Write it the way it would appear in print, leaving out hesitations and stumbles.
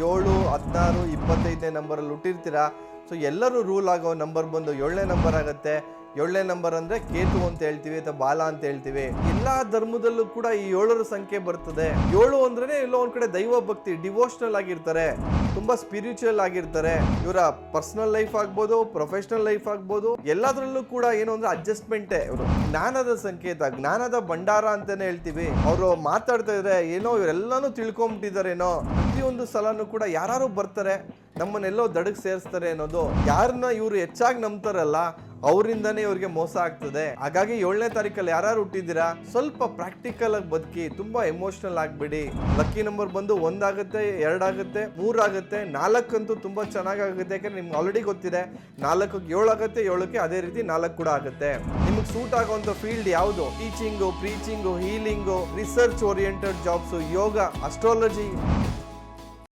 7, 16, 25ನೇ ನಂಬರಲ್ಲಿ ಹುಟ್ಟಿರ್ತೀರಾ. So ಎಲ್ಲರೂ rule ಆಗೋ number ಬಂದು 7ನೇ ನಂಬರ್ ಆಗುತ್ತೆ. 7ನೇ ನಂಬರ್ ಅಂದರೆ ಕೇತು ಅಂತ ಹೇಳ್ತೀವಿ ಅಥವಾ ಬಾಲ ಅಂತ ಹೇಳ್ತೀವಿ. ಎಲ್ಲ ಧರ್ಮದಲ್ಲೂ ಕೂಡ ಈ 7ರ ಸಂಖ್ಯೆ ಬರ್ತದೆ. 7 ಅಂದ್ರೆ ಎಲ್ಲೋ ಒಂದ್ ಕಡೆ ದೈವ ಭಕ್ತಿ, ಡಿವೋಷನಲ್ ಆಗಿರ್ತಾರೆ, ತುಂಬಾ ಸ್ಪಿರಿಚುವಲ್ ಆಗಿರ್ತಾರೆ. ಇವರ ಪರ್ಸನಲ್ ಲೈಫ್ ಆಗ್ಬೋದು, ಪ್ರೊಫೆಷನಲ್ ಲೈಫ್ ಆಗ್ಬೋದು, ಎಲ್ಲದರಲ್ಲೂ ಕೂಡ ಏನು ಅಂದ್ರೆ ಅಡ್ಜಸ್ಟ್ಮೆಂಟೇ. ಇವರು ಜ್ಞಾನದ ಸಂಕೇತ, ಜ್ಞಾನದ ಭಂಡಾರ ಅಂತಾನೆ ಹೇಳ್ತೀವಿ. ಅವರು ಮಾತಾಡ್ತಾ ಇದ್ರೆ ಏನೋ ಇವರೆಲ್ಲಾನು ತಿಳ್ಕೊಂಬಿಟ್ಟಿದಾರೇನೋ. ಪ್ರತಿಯೊಂದು ಸಲನೂ ಕೂಡ ಯಾರು ಬರ್ತಾರೆ, ನಮ್ಮನ್ನೆಲ್ಲೋ ದಡಗ್ ಸೇರಿಸ್ತಾರೆ ಅನ್ನೋದು. ಯಾರನ್ನ ಇವ್ರು ಹೆಚ್ಚಾಗಿ ನಂಬ್ತಾರಲ್ಲ ಅವರಿಂದನೇ ಇವ್ರಿಗೆ ಮೋಸ ಆಗ್ತದೆ. ಹಾಗಾಗಿ 7ನೇ ತಾರೀಕಲ್ಲಿ ಯಾರು ಹುಟ್ಟಿದ್ದೀರಾ ಸ್ವಲ್ಪ ಪ್ರಾಕ್ಟಿಕಲ್ ಆಗಿ ಬದುಕಿ, ತುಂಬಾ ಎಮೋಷನಲ್ ಆಗ್ಬಿಡಿ. ಲಕ್ಕಿ ನಂಬರ್ ಬಂದು 1 ಆಗುತ್ತೆ, 2 ಆಗುತ್ತೆ, 3 ಆಗುತ್ತೆ, 4 ಅಂತೂ ತುಂಬಾ ಚೆನ್ನಾಗುತ್ತೆ. ಯಾಕಂದ್ರೆ ನಿಮ್ಗೆ ಆಲ್ರೆಡಿ ಗೊತ್ತಿದೆ 4ಕ್ಕೆ 7 ಆಗುತ್ತೆ, 7ಕ್ಕೆ ಅದೇ ರೀತಿ 4 ಕೂಡ ಆಗುತ್ತೆ. ನಿಮ್ಗೆ ಸೂಟ್ ಆಗುವಂತ ಫೀಲ್ಡ್ ಯಾವುದು? Teaching, preaching, healing, research oriented jobs, yoga, astrology,